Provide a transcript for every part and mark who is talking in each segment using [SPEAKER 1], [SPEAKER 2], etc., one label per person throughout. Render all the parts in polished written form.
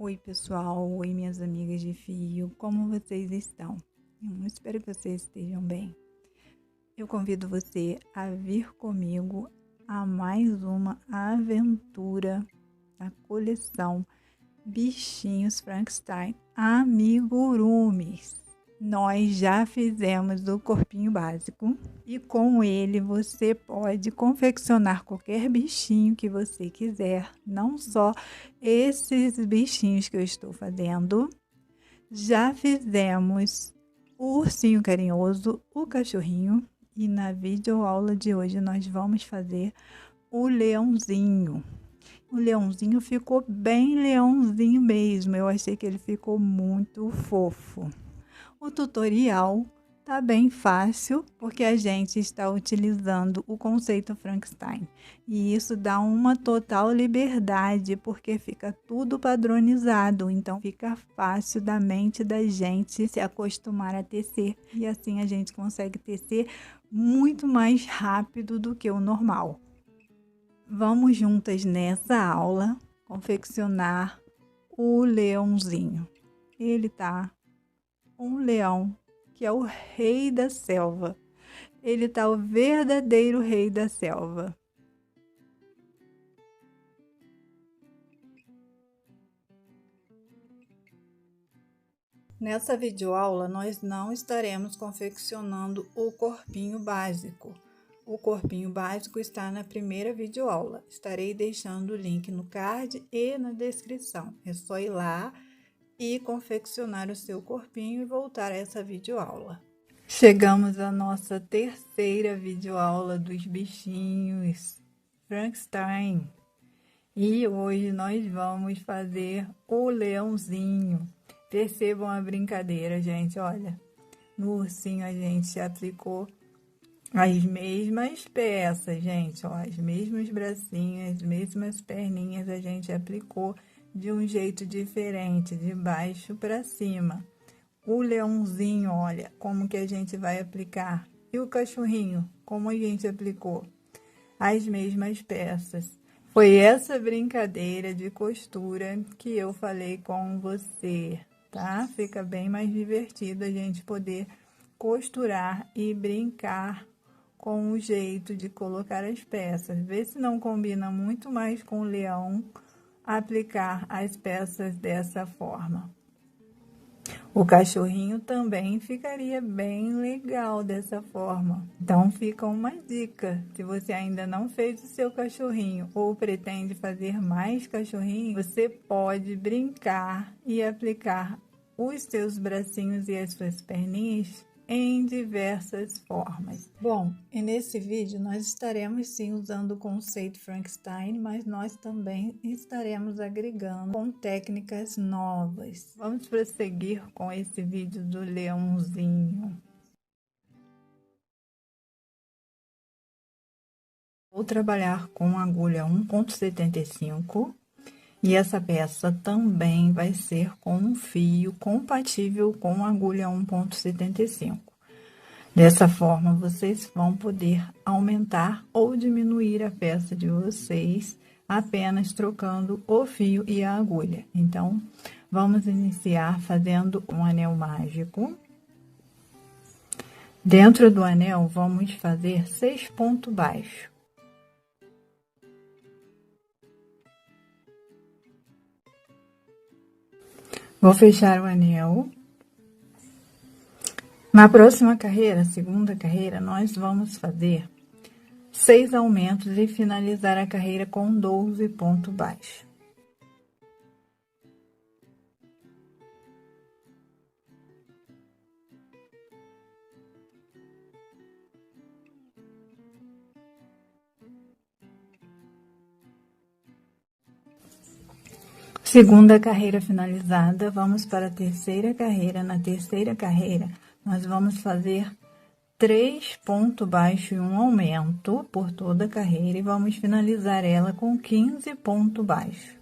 [SPEAKER 1] Oi pessoal, oi minhas amigas de fio, como vocês estão? Espero que vocês estejam bem. Eu convido você a vir comigo a mais uma aventura da coleção Bichinhos Frankenstein Amigurumis. Nós já fizemos o corpinho básico e com ele você pode confeccionar qualquer bichinho que você quiser, não só esses bichinhos que eu estou fazendo. Já fizemos o ursinho carinhoso, o cachorrinho e na videoaula de hoje nós vamos fazer o leãozinho. O leãozinho ficou bem leãozinho mesmo, eu achei que ele ficou muito fofo. O tutorial tá bem fácil, porque a gente está utilizando o conceito Frankenstein. E isso dá uma total liberdade, porque fica tudo padronizado, então fica fácil da mente da gente se acostumar a tecer. E assim a gente consegue tecer muito mais rápido do que o normal. Vamos juntas nessa aula confeccionar o leãozinho. Ele tá um leão, que é o rei da selva. Ele tá o verdadeiro rei da selva. Nessa videoaula, nós não estaremos confeccionando o corpinho básico. O corpinho básico está na primeira videoaula. Estarei deixando o link no card e na descrição. É só ir lá e confeccionar o seu corpinho e voltar a essa videoaula. Chegamos à nossa terceira videoaula dos bichinhos Frankenstein. E hoje nós vamos fazer o leãozinho. Percebam a brincadeira, gente, olha. No ursinho a gente aplicou as mesmas peças, gente, ó, as mesmos bracinhos, as mesmas perninhas a gente aplicou de um jeito diferente, de baixo para cima. O leãozinho, olha, como que a gente vai aplicar. E o cachorrinho, como a gente aplicou. As mesmas peças. Foi essa brincadeira de costura que eu falei com você, tá? Fica bem mais divertido a gente poder costurar e brincar com o jeito de colocar as peças. Vê se não combina muito mais com o leão aplicar as peças dessa forma. O cachorrinho também ficaria bem legal dessa forma. Então, fica uma dica. Se você ainda não fez o seu cachorrinho ou pretende fazer mais cachorrinho, você pode brincar e aplicar os seus bracinhos e as suas perninhas em diversas formas. Bom, e nesse vídeo nós estaremos sim usando o conceito Frankenstein, mas nós também estaremos agregando com técnicas novas. Vamos prosseguir com esse vídeo do leãozinho. Vou trabalhar com agulha 1,75 e essa peça também vai ser com um fio compatível com agulha 1,75. Dessa forma, vocês vão poder aumentar ou diminuir a peça de vocês apenas trocando o fio e a agulha. Então, vamos iniciar fazendo um anel mágico. Dentro do anel, vamos fazer 6 pontos baixos. Vou fechar o anel. Na próxima carreira, segunda carreira, nós vamos fazer 6 aumentos e finalizar a carreira com 12 pontos baixos. Segunda carreira finalizada, vamos para a terceira carreira. Na terceira carreira, nós vamos fazer 3 pontos baixos e um aumento por toda a carreira e vamos finalizar ela com 15 pontos baixos.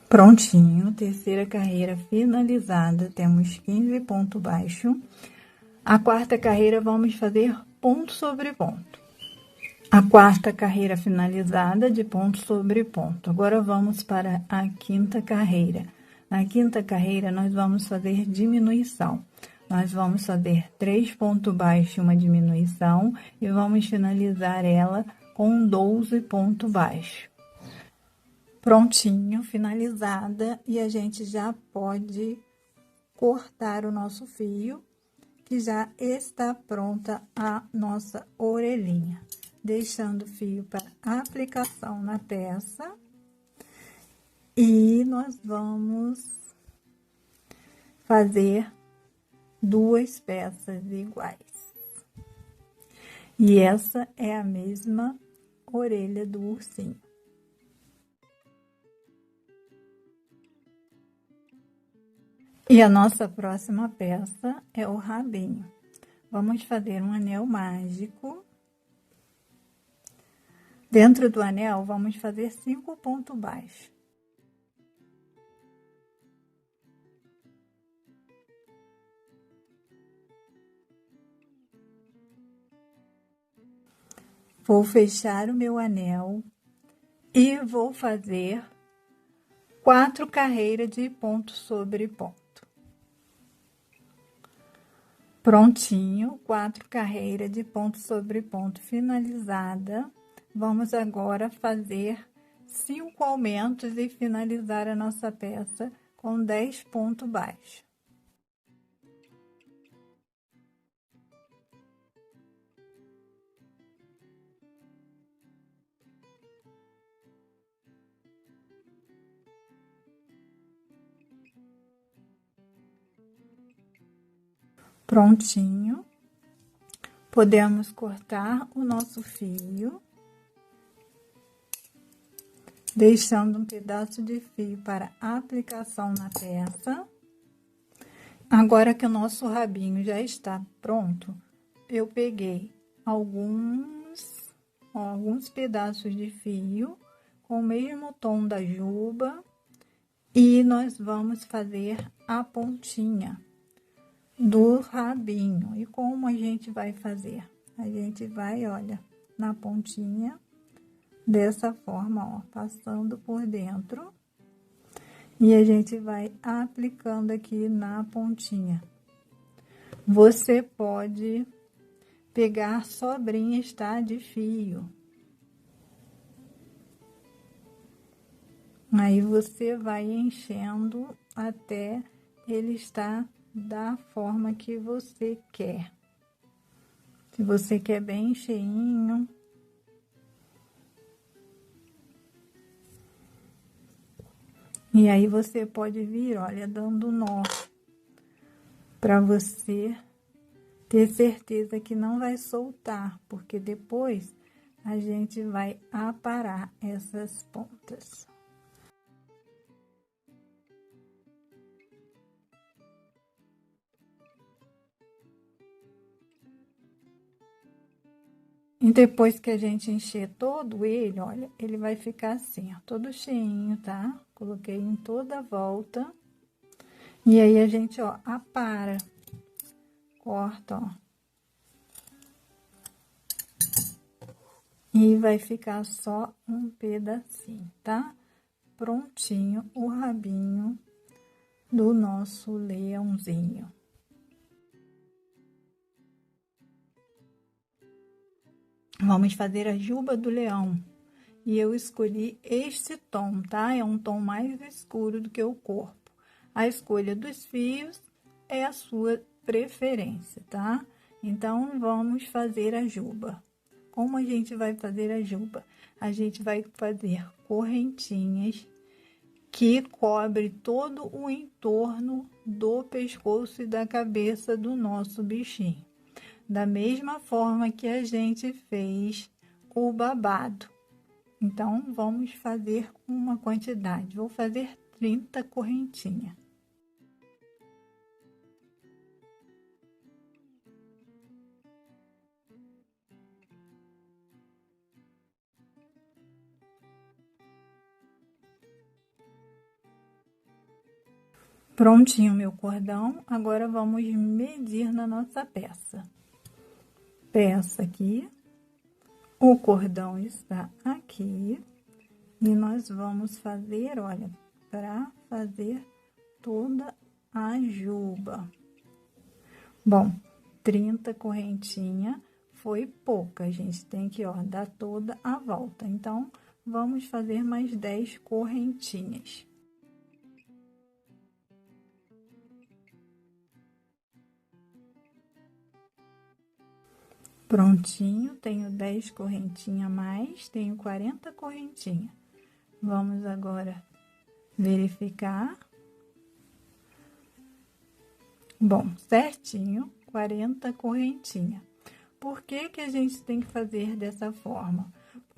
[SPEAKER 1] Prontinho, terceira carreira finalizada, temos 15 ponto baixo. A quarta carreira vamos fazer ponto sobre ponto. A quarta carreira finalizada de ponto sobre ponto. Agora vamos para a quinta carreira. Na quinta carreira nós vamos fazer diminuição. Nós vamos fazer 3 pontos baixos, uma diminuição, e vamos finalizar ela com 12 pontos baixos. Prontinho, finalizada, e a gente já pode cortar o nosso fio, que já está pronta a nossa orelhinha. Deixando o fio para aplicação na peça, e nós vamos fazer 2 peças iguais. E essa é a mesma orelha do ursinho. E a nossa próxima peça é o rabinho. Vamos fazer um anel mágico. Dentro do anel, vamos fazer 5 pontos baixos. Vou fechar o meu anel e vou fazer 4 carreiras de ponto sobre ponto. Prontinho, 4 carreiras de ponto sobre ponto finalizada. Vamos agora fazer 5 aumentos e finalizar a nossa peça com 10 pontos baixos. Prontinho. Podemos cortar o nosso fio, deixando um pedaço de fio para aplicação na peça. Agora que o nosso rabinho já está pronto, eu peguei alguns pedaços de fio com o mesmo tom da juba e nós vamos fazer a pontinha do rabinho. E como a gente vai fazer? A gente vai, olha, na pontinha, dessa forma, ó, passando por dentro. E a gente vai aplicando aqui na pontinha. Você pode pegar sobrinhas, tá? De fio. Aí você vai enchendo até ele estar da forma que você quer. Se você quer bem cheinho. E aí você pode vir, olha, dando nó, para você ter certeza que não vai soltar, porque depois a gente vai aparar essas pontas. E depois que a gente encher todo ele, olha, ele vai ficar assim, ó, todo cheinho, tá? Coloquei em toda a volta. E aí a gente, ó, apara, corta, ó. E vai ficar só um pedacinho, tá? Prontinho o rabinho do nosso leãozinho. Vamos fazer a juba do leão. E eu escolhi este tom, tá? É um tom mais escuro do que o corpo. A escolha dos fios é a sua preferência, tá? Então, vamos fazer a juba. Como a gente vai fazer a juba? A gente vai fazer correntinhas que cobre todo o entorno do pescoço e da cabeça do nosso bichinho. Da mesma forma que a gente fez o babado. Então, vamos fazer uma quantidade. Vou fazer 30 correntinhas. Prontinho meu cordão, agora vamos medir na nossa peça. Peça aqui, o cordão está aqui, e nós vamos fazer, olha, para fazer toda a juba. Bom, 30 correntinha foi pouca, a gente tem que, ó, dar toda a volta. Então, vamos fazer mais 10 correntinhas. Prontinho, tenho 10 correntinhas a mais, tenho 40 correntinhas. Vamos agora verificar. Bom, certinho, 40 correntinhas. Por que que a gente tem que fazer dessa forma?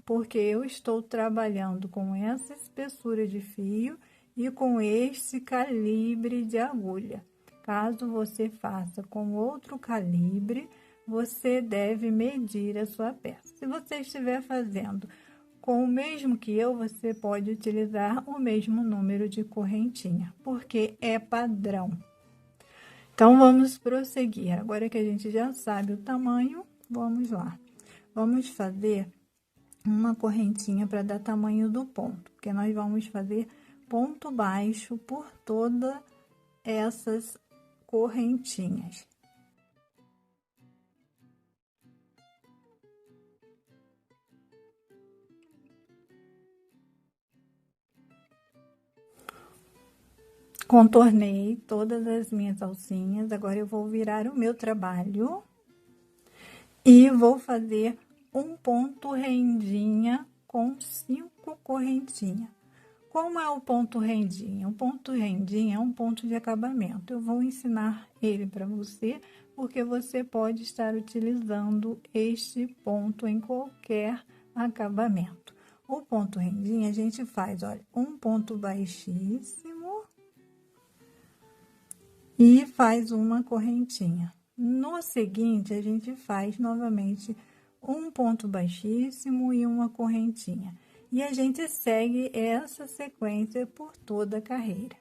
[SPEAKER 1] Porque eu estou trabalhando com essa espessura de fio e com este calibre de agulha. Caso você faça com outro calibre, você deve medir a sua peça. Se você estiver fazendo com o mesmo que eu, você pode utilizar o mesmo número de correntinha, porque é padrão. Então, vamos prosseguir. Agora que a gente já sabe o tamanho, vamos lá. Vamos fazer uma correntinha para dar tamanho do ponto, porque nós vamos fazer ponto baixo por todas essas correntinhas. Contornei todas as minhas alcinhas, agora eu vou virar o meu trabalho e vou fazer um ponto rendinha com 5 correntinhas. Como é o ponto rendinha? O ponto rendinha é um ponto de acabamento. Eu vou ensinar ele para você, porque você pode estar utilizando este ponto em qualquer acabamento. O ponto rendinha a gente faz, olha, um ponto baixíssimo e faz uma correntinha. No seguinte, a gente faz novamente um ponto baixíssimo e uma correntinha. E a gente segue essa sequência por toda a carreira.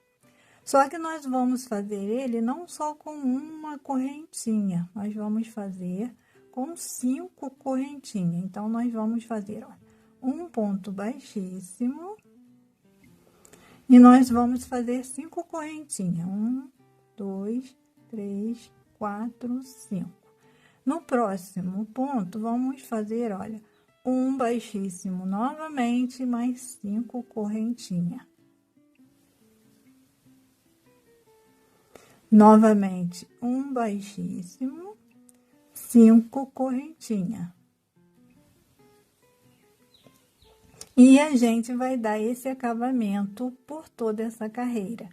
[SPEAKER 1] Só que nós vamos fazer ele não só com uma correntinha, nós vamos fazer com 5 correntinhas. Então, nós vamos fazer, ó, um ponto baixíssimo e nós vamos fazer 5 correntinhas. 1, 2, 3, 4, 5. No próximo ponto, vamos fazer, olha, um baixíssimo novamente, mais 5 correntinhas. Novamente, um baixíssimo, 5 correntinhas. E a gente vai dar esse acabamento por toda essa carreira.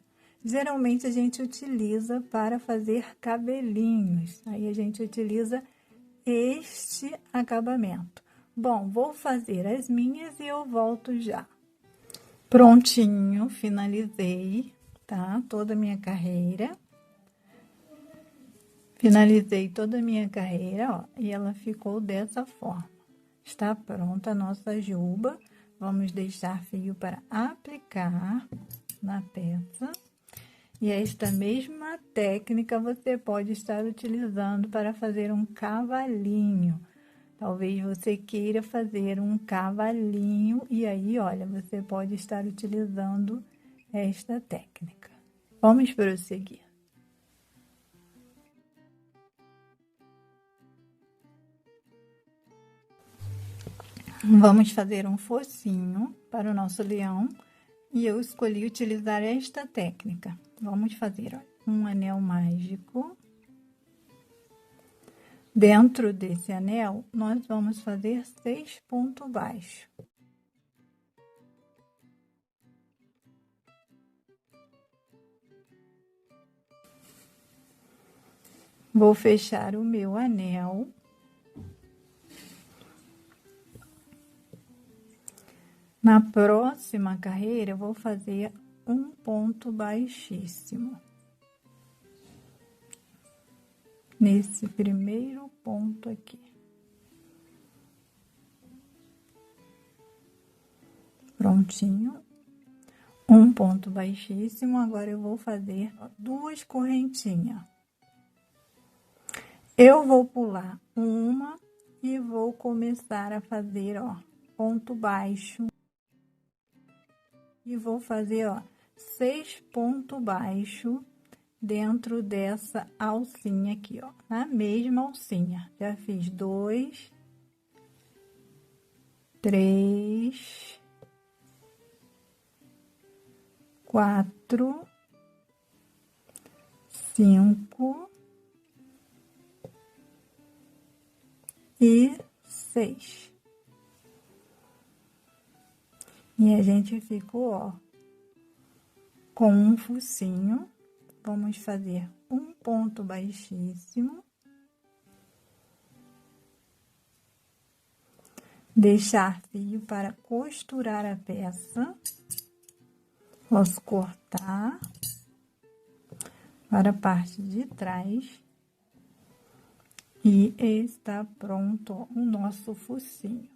[SPEAKER 1] Geralmente, a gente utiliza para fazer cabelinhos. Aí, a gente utiliza este acabamento. Bom, vou fazer as minhas e eu volto já. Prontinho, finalizei, tá? Toda a minha carreira. Finalizei toda a minha carreira, ó, e ela ficou dessa forma. Está pronta a nossa juba. Vamos deixar fio para aplicar na peça. E esta mesma técnica você pode estar utilizando para fazer um cavalinho. Talvez você queira fazer um cavalinho e aí, olha, você pode estar utilizando esta técnica. Vamos prosseguir. Vamos fazer um focinho para o nosso leão e eu escolhi utilizar esta técnica. Vamos fazer, olha, um anel mágico. Dentro desse anel, nós vamos fazer 6 pontos baixos. Vou fechar o meu anel. Na próxima carreira, eu vou fazer um ponto baixíssimo. Nesse primeiro ponto aqui. Prontinho. Um ponto baixíssimo. Agora eu vou fazer 2 correntinhas. Eu vou pular uma e vou começar a fazer, ó, ponto baixo. E vou fazer, ó, 6 pontos baixos dentro dessa alcinha aqui, ó, na mesma alcinha. Já fiz 2, 3, 4, 5 e 6. E a gente ficou, ó, com um focinho. Vamos fazer um ponto baixíssimo. Deixar fio para costurar a peça. Posso cortar para a parte de trás. E está pronto, ó, o nosso focinho.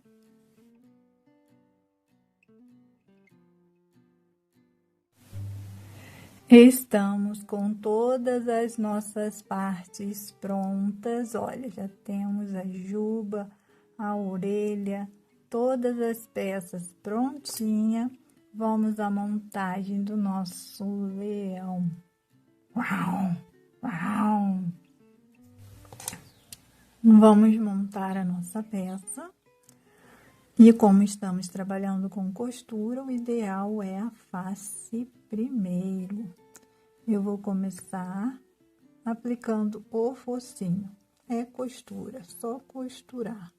[SPEAKER 1] Estamos com todas as nossas partes prontas. Olha, já temos a juba, a orelha, todas as peças prontinha. Vamos à montagem do nosso leão. Uau! Uau! Vamos montar a nossa peça. E como estamos trabalhando com costura, o ideal é a face primeiro. Eu vou começar aplicando o focinho. É costura, só costurar.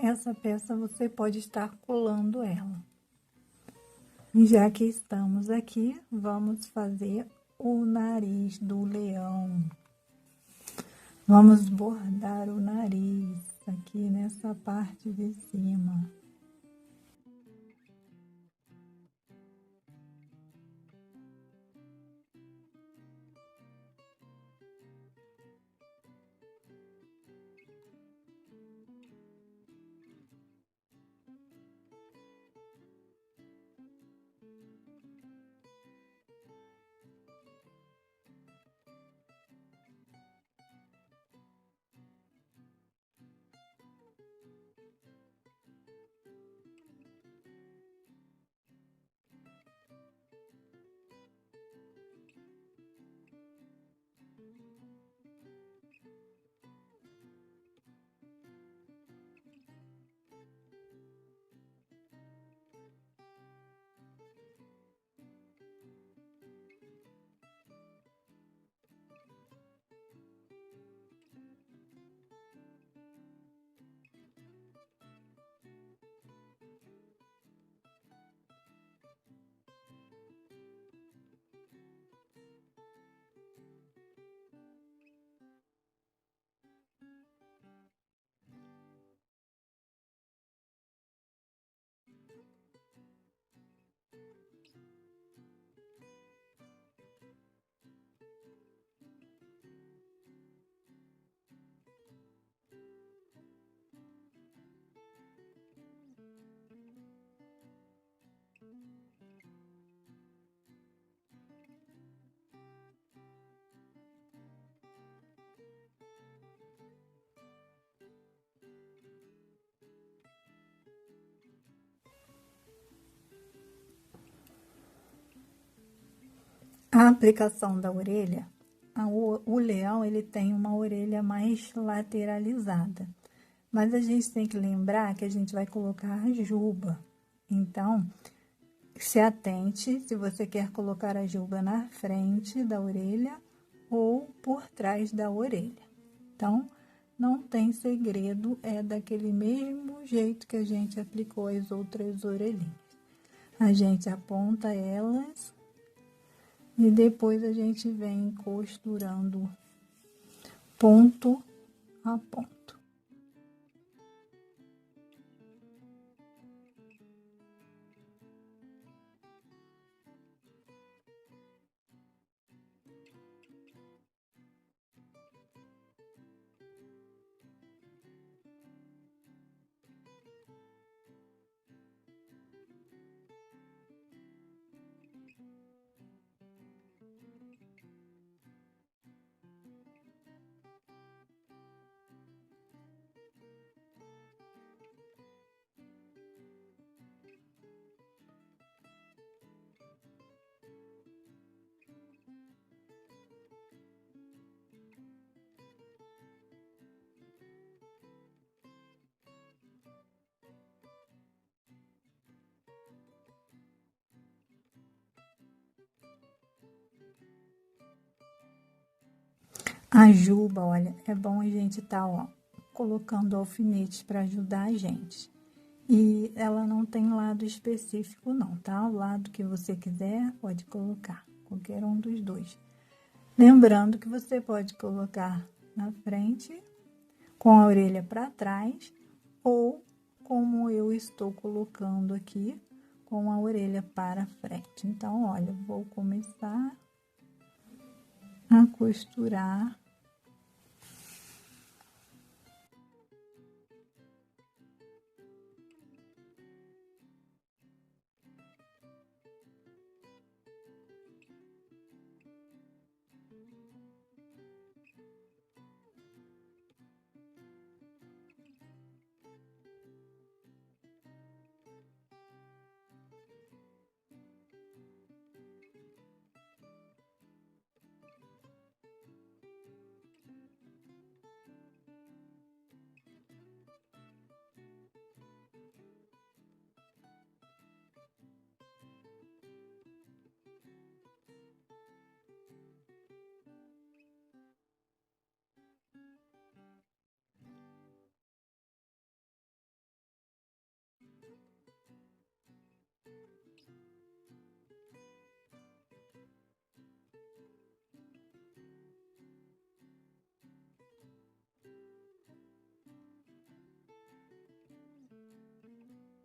[SPEAKER 1] Essa peça você pode estar colando ela. Já que estamos aqui, vamos fazer o nariz do leão. Vamos bordar o nariz aqui nessa parte de cima. A aplicação da orelha, o leão ele tem uma orelha mais lateralizada, mas a gente tem que lembrar que a gente vai colocar a juba. Então, se atente se você quer colocar a juba na frente da orelha ou por trás da orelha. Então, não tem segredo, é daquele mesmo jeito que a gente aplicou as outras orelhinhas. A gente aponta elas e depois a gente vem costurando ponto a ponto. A juba, olha, é bom a gente ó, colocando alfinetes para ajudar a gente. E ela não tem lado específico não, tá? O lado que você quiser, pode colocar, qualquer um dos dois. Lembrando que você pode colocar na frente, com a orelha para trás, ou como eu estou colocando aqui, com a orelha para frente. Então, olha, vou começar a costurar.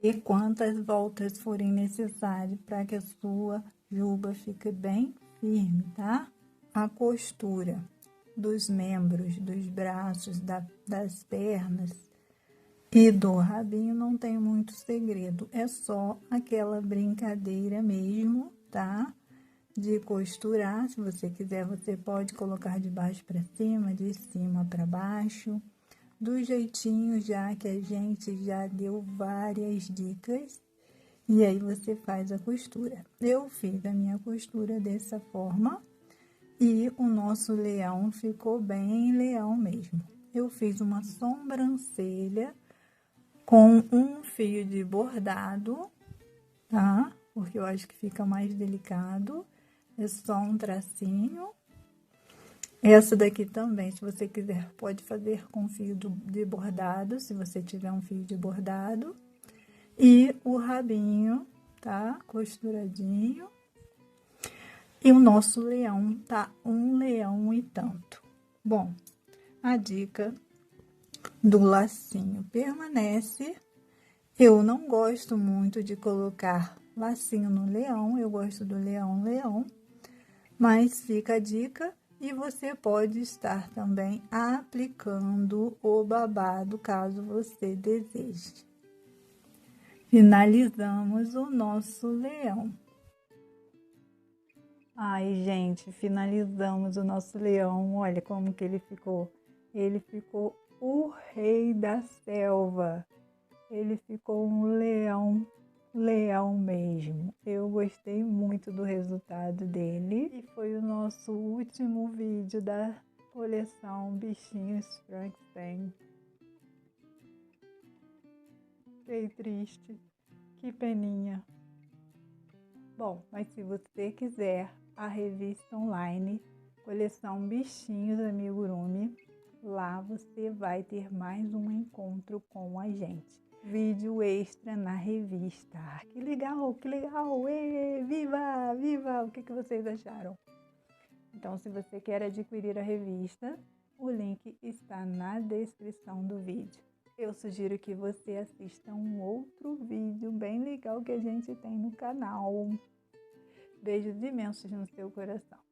[SPEAKER 1] E quantas voltas forem necessárias para que a sua juba fique bem firme, tá? A costura dos membros, dos braços, das pernas e do rabinho não tem muito segredo, é só aquela brincadeira mesmo, tá? De costurar, se você quiser, você pode colocar de baixo para cima, de cima para baixo, do jeitinho já que a gente já deu várias dicas, e aí você faz a costura. Eu fiz a minha costura dessa forma, e o nosso leão ficou bem leão mesmo. Eu fiz uma sobrancelha com um fio de bordado, tá? Porque eu acho que fica mais delicado. É só um tracinho. Essa daqui também, se você quiser, pode fazer com fio de bordado, se você tiver um fio de bordado. E o rabinho, tá? Costuradinho. E o nosso leão tá um leão e tanto. Bom, a dica do lacinho permanece. Eu não gosto muito de colocar lacinho no leão, eu gosto do leão, mas fica a dica. E você pode estar também aplicando o babado, caso você deseje. Finalizamos o nosso leão. Ai, gente, finalizamos o nosso leão. Olha como que ele ficou. Ele ficou o rei da selva. Ele ficou um leão leão mesmo. Eu gostei muito do resultado dele e foi o nosso último vídeo da coleção Bichinhos Frankenstein. Fiquei triste, que peninha. Bom, mas se você quiser a revista online Coleção Bichinhos Amigurumi, lá você vai ter mais um encontro com a gente. Vídeo extra na revista. Que legal, que legal! Ê, viva, viva! O que vocês acharam? Então, se você quer adquirir a revista, o link está na descrição do vídeo. Eu sugiro que você assista um outro vídeo bem legal que a gente tem no canal. Beijos imensos no seu coração.